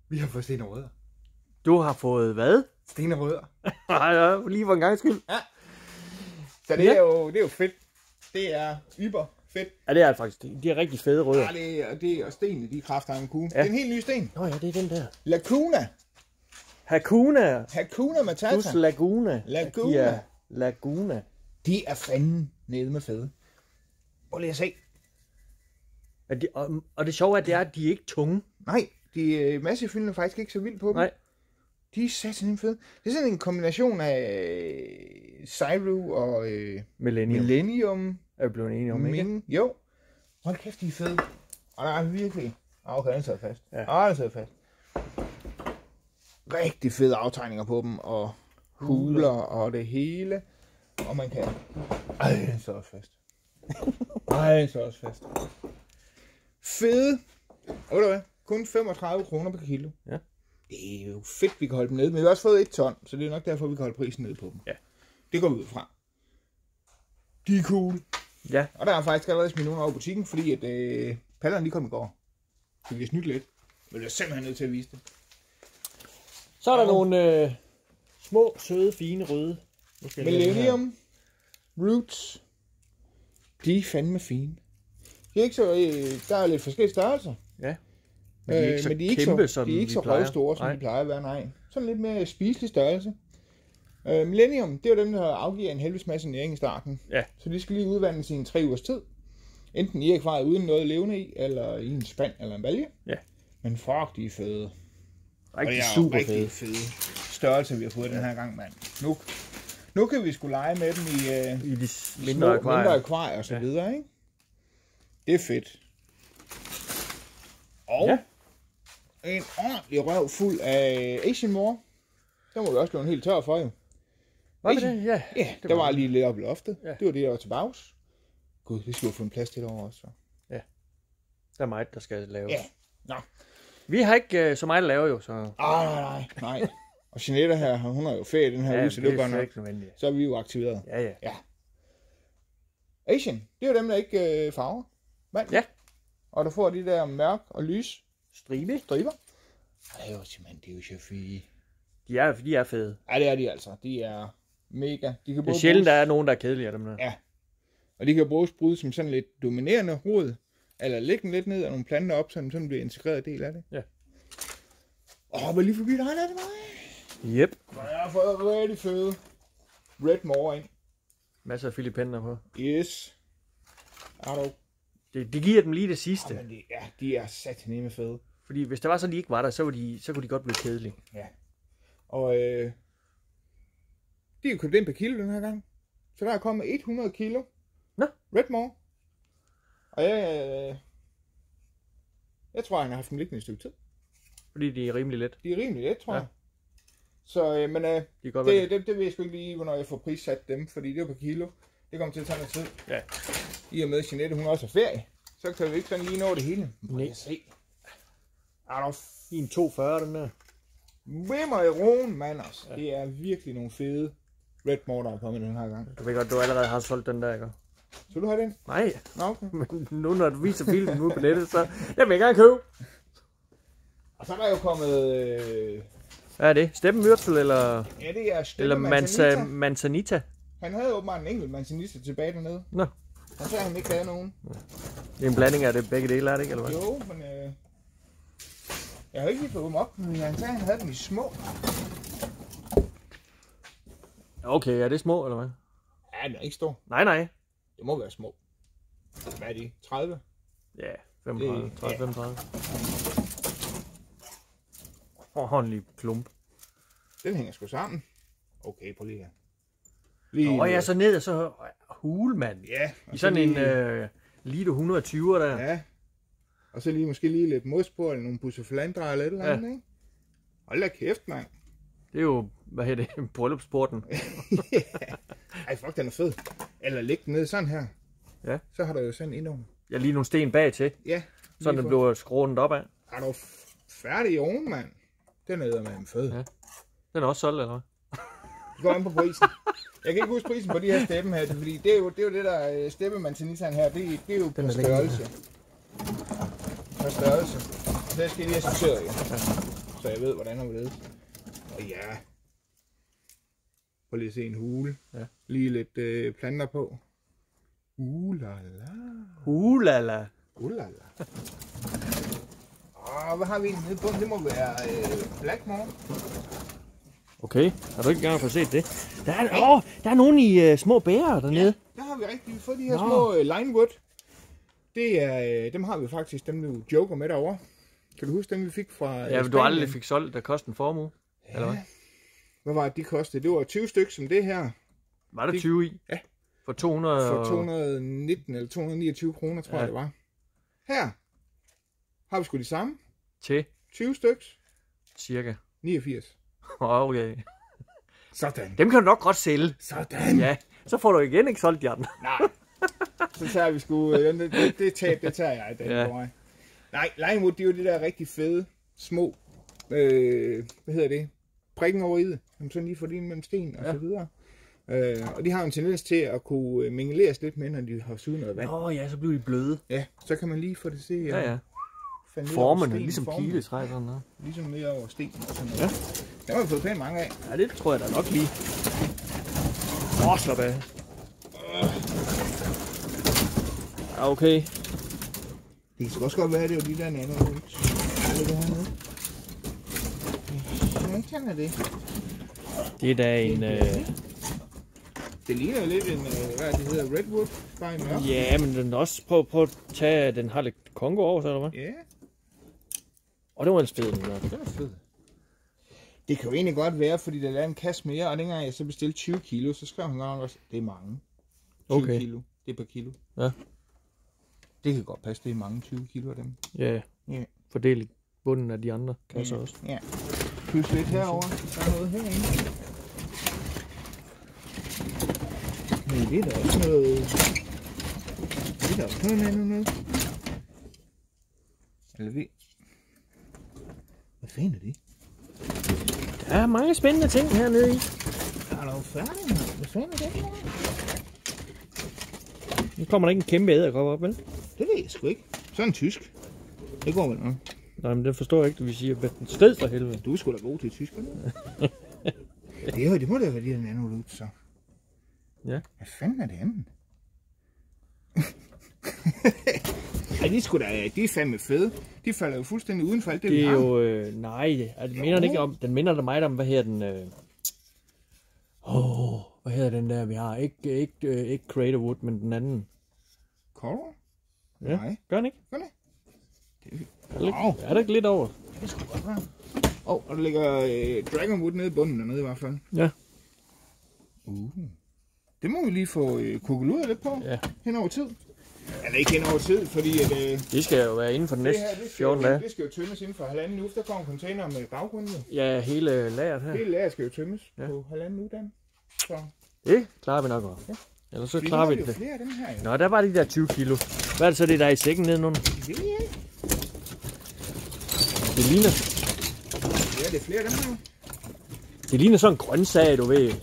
Vi har fået sten og rødder. Du har fået hvad? Sten og rødder. Ja, lige for en gang skyld. Ja. Så det er jo fedt. Det er yber fedt. Ja, det er det faktisk. De er rigtig fede rødder. Ja, det er stenene, de kræfter en kugle. Ja. Det er en helt ny sten. Nå ja, det er den der. Lacuna. Hakuna Matata. Plus Laguna. Laguna. Laguna. De er fanden nede med fede. Prøv lige at se. Og det sjove er, at de er ikke tunge. Nej, de massefyldende er faktisk ikke så vildt på dem. Nej. De er satan fede. Det er sådan en kombination af Cyru og Millennium. Er vi blevet enige om, ikke? Jo. Hold kæft, de er fede. Og der er virkelig... Okay, den sidder fast. Ja. Den sidder fast. Rigtig fede aftegninger på dem, og huler og det hele. Og man kan... den sidder også fast. Den sidder også fast. Fede. Og ved du hvad? Kun 35 kroner per kilo. Ja. Det er jo fedt, vi kan holde dem nede. Men vi har også fået 1 ton, så det er nok derfor, vi kan holde prisen nede på dem. Ja. Det går vi ud fra. De er cool. Ja. Og der er faktisk allerede smidt nogen over butikken, fordi at pallerne de kom i går. Så vi har snydt lidt. Men det er simpelthen nødt til at vise det. Så er der nogle små, søde, fine, røde. Millennium Roots. De er fandme fine. De er ikke så, der er lidt forskellige størrelser. Ja. Men de er ikke så, men de er ikke kæmpe, så, de er ikke så røvstore, som de plejer at være, nej. Sådan lidt mere spiselig størrelse. Millennium, det er jo dem, der afgiver en helvedes masse næring i starten. Ja. Så de skal lige udvandes i en 3 ugers tid. Enten i akvariet uden noget levende i, eller i en spand eller en balje. Ja. Men fuck, de er fede. Rigtig super rigtig fede størrelser, vi har fået den her gang, mand. Nu kan vi sgu lege med dem i de mindre akvarier og så videre, ikke? Det er fedt. Og en ordentlig røv fuld af Asian Moor. Der må vi også blive en helt tør for, jo. Var det? Ja. Ja, der var lige lidt oppe i loftet. Ja. Det var det, der var til bags. Gud, det skal jo få en plads til derovre også. Så. Ja. Der er meget, der skal laves. Ja. Nå. Vi har ikke så meget at lave, jo, så... Nej. Og Jeanette her, hun har jo ferie den her uge, så det er godt nok. Så er vi jo aktiveret. Ja. Asian, det er jo dem, der ikke farver. Vand. Ja. Og der får de der mørk og lys striber. Det er jo simpelthen, det er jo så fine. De er fede. Ja, det er de altså. De er mega. De kan det er sjældent, der er nogen, der er kedelige af dem der. Ja. Og de kan bruges som sådan lidt dominerende rod, eller lægge den lidt ned af nogle planter op, så den sådan bliver integreret del af det. Ja. Hvor lige forbi dig, er det mig? Yep. Og jeg har fået rigtig fede Red Moor ind. Masser af filipender på. Yes. Det giver dem lige det sidste. Men de er sataneme fede. Fordi hvis det var så, de ikke var der, så kunne de godt blive kedelige. Ja. Og de er købt ind per kilo den her gang. Så der er kommet 100 kilo. Nå. Red Moor. Og jeg tror, han har haft dem liggende et stykke tid. Fordi de er rimelig let. De er rimelig let, tror jeg. Så, men det ved jeg sgu ikke lige, hvornår jeg får prissat dem, fordi det er per kilo. Det kommer til at tage noget tid. Ja. I og med Jeanette, hun også har ferie, så kan vi ikke sådan lige nå det hele. Nej. Se. I en 240, den der. Vimmer i roen, mand også. Ja. Det er virkelig nogle fede Red Moor, der er kommet den her gang. Du ved godt, du allerede har solgt den der, ikke? Så du have den? Nej. Nå, okay. Men nu når du viser filmen ude på nettet, så jeg vil gerne købe. Og så er der jo kommet... Hvad er det? Steppenwürzel eller... Ja, det er eller Manzanita. Han havde åbenbart en enkelt Manzanita tilbage dernede. Nå. Han sagde, han ikke havde nogen. Det er en blanding af det begge dele, er det ikke, eller hvad? Jo, men... Jeg har ikke lige fået dem op, men han sagde, han havde dem i små. Okay, er det små, eller hvad? Ja, den er ikke stor. Nej. Det må være små. Hvad er de? 30? Ja, 35. 35. Håndelig klump. Den hænger sgu sammen. Okay, prøv lige her. Ja, så ned og så hulemand. Ja. I sådan en Lido 120 der. Ja. Og så måske lige lidt mos på, eller nogle busseflandre eller et eller andet, ikke? Hold da kæft, mand. Det er jo, hvad hedder det, bryllupsporten. Ej, fuck, den er fed. Eller læg den ned sådan her. Ja. Så har der jo sådan endnu. Ja, lige nogle sten bag til. Ja. Så den bliver skrånet op af. Er du færdig i ovnen, mand? Den er med fed. Ja. Den er også solgt, eller hvad? Det går an på prisen. Jeg kan ikke huske prisen på de her steppen her, fordi det er jo det der steppe Manzanitaen her, det er jo på størrelse. På størrelse. Så jeg skal lige have sorteret, ja. så jeg ved, hvordan og hvorledes. Og ja. Prøv lige at se en hule. Ja. Lige lidt planter på. Ulala. Ulala. Ulala. Hvad har vi egentlig nede på? Det må være Blackmore. Okay, har du ikke engang fået set det? Der er nogen i små bærer dernede. Ja, der har vi rigtig fået de her små Linewood. Det er, dem har vi faktisk, dem du joker med derovre. Kan du huske dem, vi fik fra Ja, du aldrig fik solgt, der kostede en formue? Ja. Eller hvad? Hvad var det, de kostede? Det var 20 stykker som det her. Var der 20 i? Ja. For 219 eller 229 kroner, tror jeg det var. Her har vi sgu de samme. Til? 20 stykker. Cirka. 89. Okay. Sådan. Dem kan du nok godt sælge. Sådan. Ja, så får du igen ikke solgt de andre. Nej. Så tager vi sgu, det tager jeg den på mig. Nej, Linewood, det er jo det der rigtig fede, små, hvad hedder det, prikken over i det, som sådan lige får det ind mellem sten og så videre. Og de har en tendens til at kunne mingleres lidt med, når de har suget noget vand. Ja, så bliver de bløde. Ja, så kan man lige få det til. Ja. Formerne, ligesom piletræ sådan noget. Ligesom nede over sten og sådan noget. Ja. Der har vi fået pænt mange af. Ja, det tror jeg da nok lige. Slap af. Ja, okay. Det kan også godt være, det er jo de der nanoruts. Det hernede. Hvordan kender det? Det er da en... Det ligner lidt en, hvad det hedder, Redwood, bare i mørk. Ja, men den også prøv at tage, den har lidt Congo over, så eller hvad? Ja. Og det var en fed, den der. Det var fed. Det kan jo egentlig godt være, fordi der er en kasse mere, og dengang jeg så bestilte 20 kilo, så skrev han godt også, det er mange. 20 kilo, det er per kilo. Ja. Det kan godt passe, det er mange 20 kilo af dem. Ja, fordel i bunden af de andre kasser også. Ja. Plus lidt herover, så er noget herinde. Men det er da også noget... Det er da også noget andet. Eller vi... Hvad fanden er det? Der er mange spændende ting hernede i. Er der jo færdig? Hvad fanden er det? Nu kommer der ikke en kæmpe æderkop op, vel? Det ved jeg sgu ikke. Sådan tysk. Det går vel nok. Nej, men det forstår jeg ikke, vi siger, at den skrid for helvede. Du er sgu da god til tysk, eller? Det må da være de der nanoluts, så. Ja. Hvad fanden er det andet? Ej, de er fandme fede. De falder jo fuldstændig udenfor alt det, det er jo, nej, det minder den ikke om, den minder der mig om, hvad hedder den, hvad hedder den der, vi har, ikke Crater Wood, men den anden. Coral? Ja, nej. Gør den ikke? Gør det? Er der ikke lidt over? Det skulle godt være. Og der ligger Dragonwood nede i bunden dernede i hvert fald. Ja. Det må vi lige få kukkeludret lidt på, hen over tid. Eller ikke hen over tid, fordi at... det skal jo være inden for den næste 14 dage. Det skal jo tømmes inden for 1,5 uge. Der kommer container med baggrunden. Ja, hele lageret her. Hele lageret skal jo tømmes på 1,5 uge, Dan. Så. Det klarer vi nok også. Ja. Ellers så klarer vi det. Flere af dem her, ja. Nå, der var de der 20 kilo. Hvad er det så, det der er i sækken nedenunder? Det ved jeg ikke. Det ligner... Ja, det er flere af dem her. Det ligner sådan en grøntsag, du ved.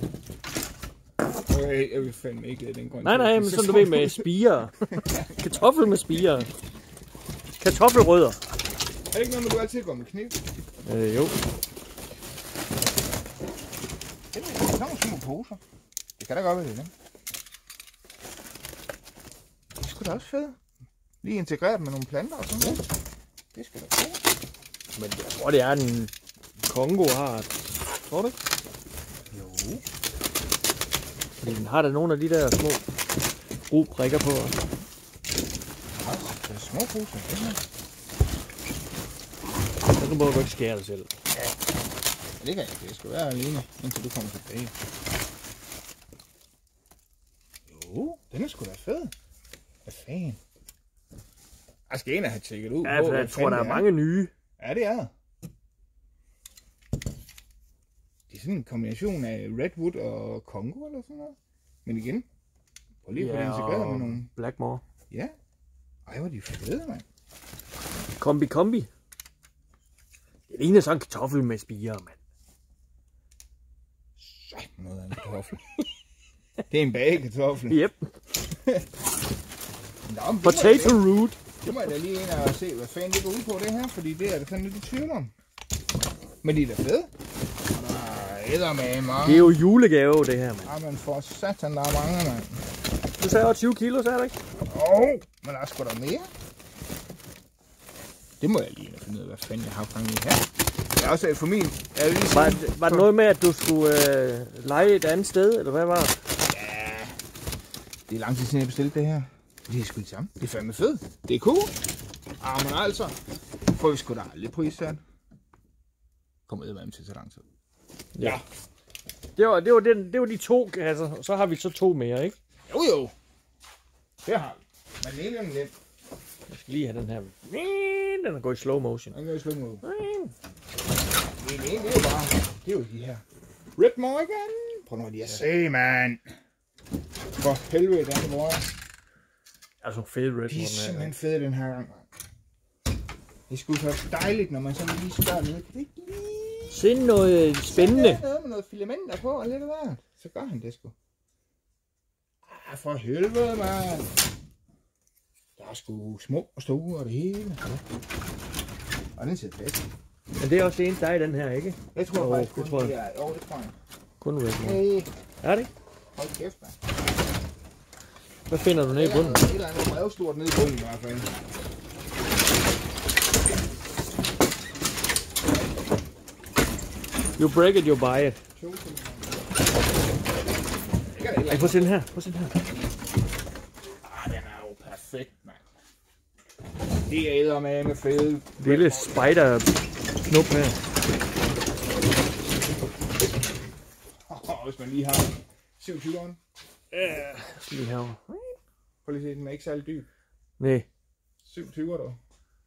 Jeg vil fandme ikke den grøntsag. Nej, men sådan du ved med spirer. Kartoffel med spirer. Kartoffelrødder. Er det ikke noget med, du altid går med kniv? Jo. Det er nogle små poser. Det kan da godt være det, dem. Det skulle da også fedt. Lige integreret med nogle planter og sådan noget. Det skal da fedt. Men jeg tror, det er en Congo har. Tror du ikke? Jo. Fordi den har da nogle af de der små roprikker på. Det er små poser. Så må du ikke skære dig selv. Ja. Det kan jeg ikke. Det skal være alene, indtil du kommer tilbage. Jo, den er sgu da fed. Hvad fanden? Jeg skal ind og have tjekket ud. Ja, for jeg tror, der er mange nye. Ja, det er. Det er sådan en kombination af Redwood og Congo eller sådan noget. Men igen, prøv lige at få det integreret med nogle... Blackmore. Ja. Ej, hvor er de fede, mand. Kombi. Det ligner sådan en kartoffel med spirer, mand. Sådan noget af en kartoffel. Det er en bagekartoffel. Yep. Nå, Potato root. Det må jeg da lige ind og se, hvad fanden det går ud på det her, fordi det er det fandme lidt i tvivl om. Men de er da fede. Og der er eddermame mange. Det er jo julegave, det her, mand. Ja, man får satan, der er mange, mand. Du sagde også 20 kilo, sagde du ikke? Men der er sgu da mere. Det må jeg lige finde ud af, hvad fanden jeg har fanget i her. Jeg har også for min... Var det noget med, at du skulle lege et andet sted, eller hvad var det? Ja, det er lang tid siden, jeg bestilte det her. Det er sgu det samme. Det er fandme fedt. Det er cool. Men altså, får vi sgu da aldrig prissat. Kommer ud med til så lang tid. Ja. Det var de 2 kasser, så har vi så 2 mere, ikke? Jo. Det har vi. Men den ene er nem. Jeg skal lige have den her. Den er gået i slow motion. Den går i slow motion. Det er bare... Det er jo de her. Red Morgan. Prøv nu lige at se, mand. For helvede, den er hvor. Altså fede Red Morgan. De er simpelthen fede den her gang. Det skulle så dejligt, når man sådan lige spørger ned. Kan det ikke lige... Se noget spændende. Noget med noget filamenter på og lidt af hvert. Så gør han det sgu. For helvede, mand. Der er sgu små og store og det hele. Og den sidder fast. Men det er også det eneste, der er i den her, ikke? Jeg tror faktisk det tror jeg. Det er. Det tror jeg. Kun Red Morgan. Er det ikke? Hold kæft, mand. Hvad finder du nede i bunden? Et eller andet brevstort nede i bunden i hvert fald. You break it, you buy it. Ej, prøv at se den her. Den er jo perfekt, mand. Det er eddermame fede. Lille spider-knop her. Hvis man lige har 27'eren. Ja, lige herovre. Prøv lige at se, den er ikke særlig dyb. Nej. 27'er dog.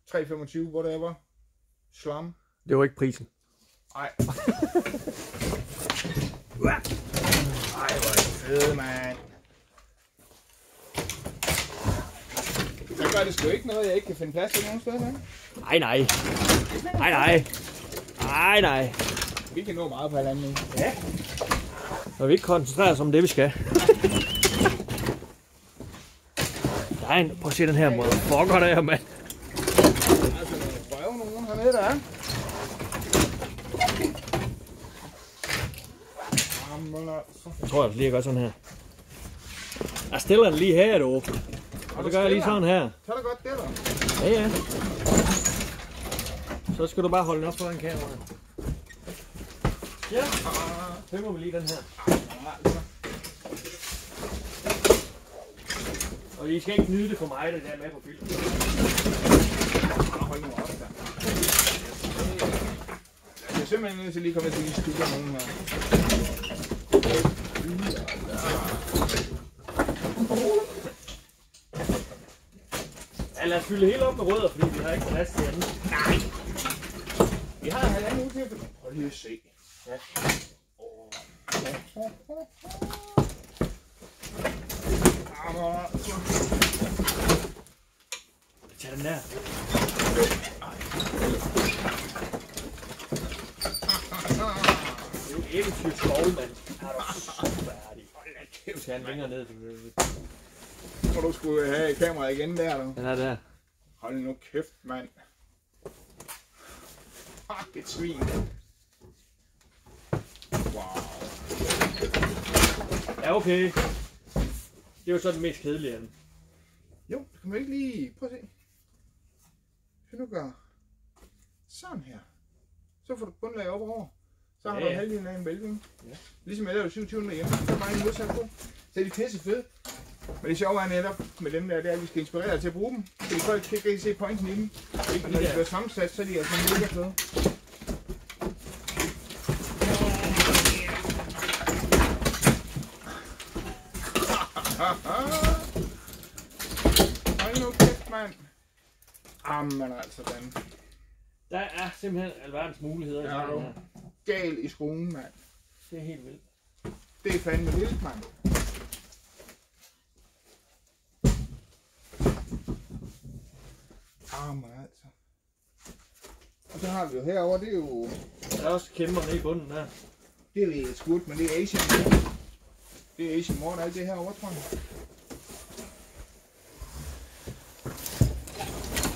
3,25, whatever. Slam. Det var ikke prisen. Ej. Ej, hvor er det fede, mand. Så gør det sgu ikke noget, jeg ikke kan finde plads til nogen steder, mand. Nej. Vi kan nå meget på halvanden nu. Ja. Når vi ikke koncentrerer os om det, vi skal. Der er en... Prøv at se den her måde. Fucker der, mand. Altså, prøv nogen hernede, der er. Jeg tror, jeg lige gør sådan her. Jeg stiller den lige her, du. Og så gør jeg lige sådan her. Så er det godt, det der. Ja. Så skal du bare holde den op foran kameraet. Ja. Så må vi lige den her. Og I skal ikke nyde det for mig, det der med på filmen. Hold nu op, der. Jeg er simpelthen nødt til lige at komme til at skylde nogen her. Ja, lad os fylde helt op med rødder, fordi vi har ikke plads til anden. Nej! Vi har en halvanden uge til. Prøv lige at se. Ja. Tag den der. Det er jo eventyrskov, mand. Er du så færdig? Hold da kæft. Tag den længere ned. Tror du skulle have kameraet igen der, du? Den er der. Hold nu kæft, mand. Fuck, et svin. Wow. Ja, okay. Det er jo så den mest kedelige af dem. Jo, det kan man ikke lige... Prøv at se. Hvis du nu gør sådan her, så får du bundlag op over. Så har du halvdelen af en vælving. Ja. Ligesom jeg lavede 27 derhjemme. Så er bare en modsat på. Så er de pisse fede. Men det sjove er netop med dem der, det er, at vi skal inspirere dig til at bruge dem. Så de folk kan ikke se pointen i dem. Og når de bliver sammensat, så er de altså mega fede. Hold nu kæft, mand. Jamen altså, den. Der er simpelthen alverdens muligheder i sådan her. Gal i skruen, mand. Det er helt vildt. Det er fandme vildt, mand. Jamen altså. Og så har vi jo herovre, det er jo... Der er også kæmper nede i bunden der. Det er lidt skudt, men det er Asian. Det er Asian Mort, alt det herovre, tror jeg.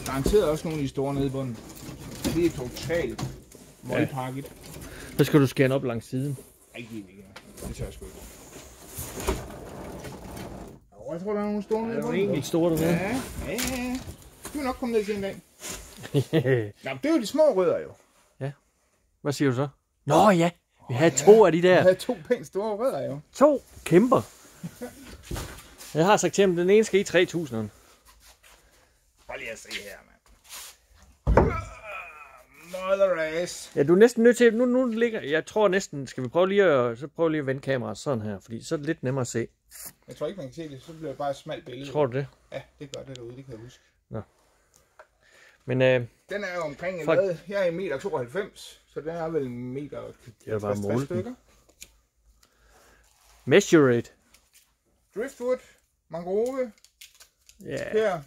Garanteret også nogle af de store nede i bunden. Det er totalt møgpakket. Så skal du skære den op langs siden. Ikke helt ikke. Det tør jeg sgu ikke. Jeg tror, der er nogle store nede. Det er egentlig store, du ved. Ja. Du vil nok komme ned til en dag. Nå, det er jo de små rødder jo. Ja. Hvad siger du så? Nå ja, vi havde 2 af de der. Vi havde 2 pænt store rødder jo. 2 kæmper. Jeg har sagt til ham, den ene skal i 3.000'eren. Prøv lige at se her, mand. Mother race. Ja, du er næsten nødt til, nu ligger, jeg tror næsten, skal vi prøve lige at vende kameraet sådan her, fordi så er det lidt nemmere at se. Jeg tror ikke, man kan se det, så bliver det bare et smalt billede. Tror du det? Ja, det gør det derude, det kan jeg huske. Nå. Men den er jo omkring hvad? Jeg er 1,92 m, så den er vel 1,60 stykker. Measure it. Driftwood, mangrove, Ja. Kær,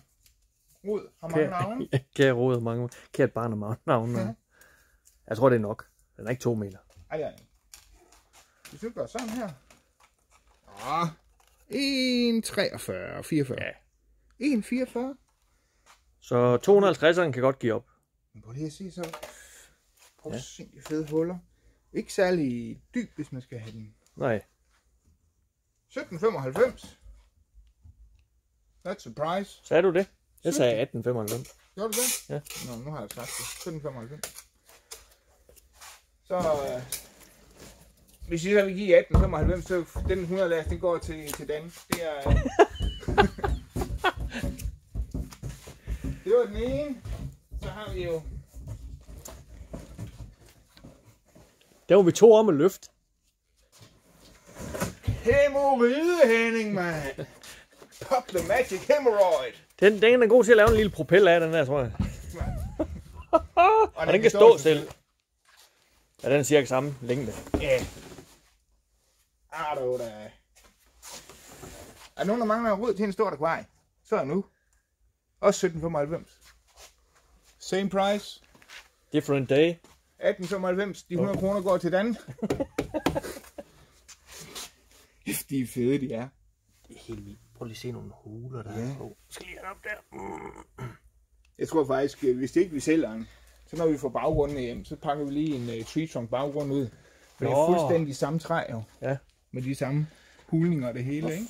rod har mange navne. Kær rod har mange. Kært barn har mange navne. Ja. Jeg tror, det er nok. Den er ikke 2 meter. Ej, det er ikke. Hvis du gør sådan her. 1,43, 44. Ja. 1,44. Så 250'eren kan godt give op. Men prøv lige at se så. Prøv at se de fede huller. Ikke særlig dyb, hvis man skal have den. Nej. 17,95. That's a price. Sagde du det? Jeg sagde 1895. Gjorde du det? Ja. Nå, nu har jeg sagt det. 17,95. Så hvis I så vil give 18,95, så den 100 last, den går til Dan. Det er... det var den ene. Så har vi jo... Der var vi 2 om at løfte. Hæmoride, Henning, mand. Pop the magic hemorrhoid. Den er god til at lave en lille propel af, den der, tror jeg. Og den kan stå selv. Ja, den er cirka samme længde. Ja. Da. Er nogen, der mangler rod til en stor akvarie? Så er nu. Også 17,95. Same price. Different day. 18,95. De 100 kroner går til Dan. De er fede, de er. Det er helt vildt. Prøv lige at se nogle huler, der er på. Skal lige have op der. Jeg tror faktisk, hvis det ikke vi sælger den, så når vi får baggrunden hjem, så pakker vi lige en tree trunk baggrund ud. For det er fuldstændig samme træ jo. Ja. Med de samme hulninger og det hele, ikke?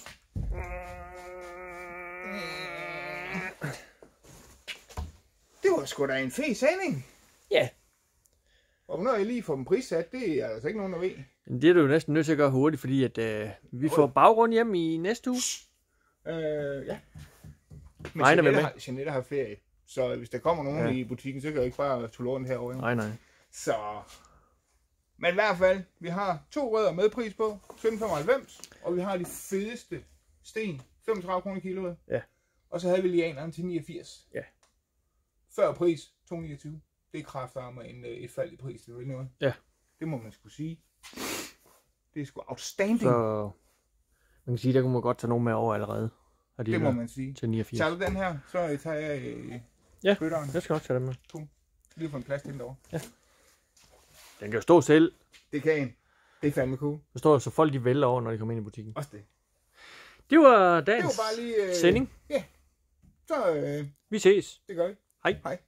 Det var sgu da en fed sending. Ja. Og hvornår jeg lige får dem prissat, det er altså ikke nogen, der ved. Det er du jo næsten nødt til at gøre hurtigt, fordi at vi får baggrund hjem i næste uge. Ja. Men Jeanette har ferie, så hvis der kommer nogen i butikken, så kan jeg ikke bare tulle rundt herovre. Nej. Så... Men i hvert fald, vi har 2 rødder med pris på, 17,95, og vi har de fedeste sten, 35 kroner kiloet. Ja. Og så havde vi lianeren til 89. Ja. Før pris, 229. Det er kraftarme et fald i pris, det er noget. Ja. Det må man sgu sige. Det er sgu outstanding. Så man kan sige, der kunne man godt tage nogen med over allerede. Det må man sige. Til 89. Tager du den her, så tager jeg bøtteren. Jeg skal nok tage den med. Lige få en plads til den derovre. Ja. Den kan jo stå selv. Det kan en. Det er fandme cool. Der står så folk de vælger over, når de kommer ind i butikken. Også det. Det var dagens bare lige, sending. Ja. Så vi ses. det gør vi. Hej. Hej.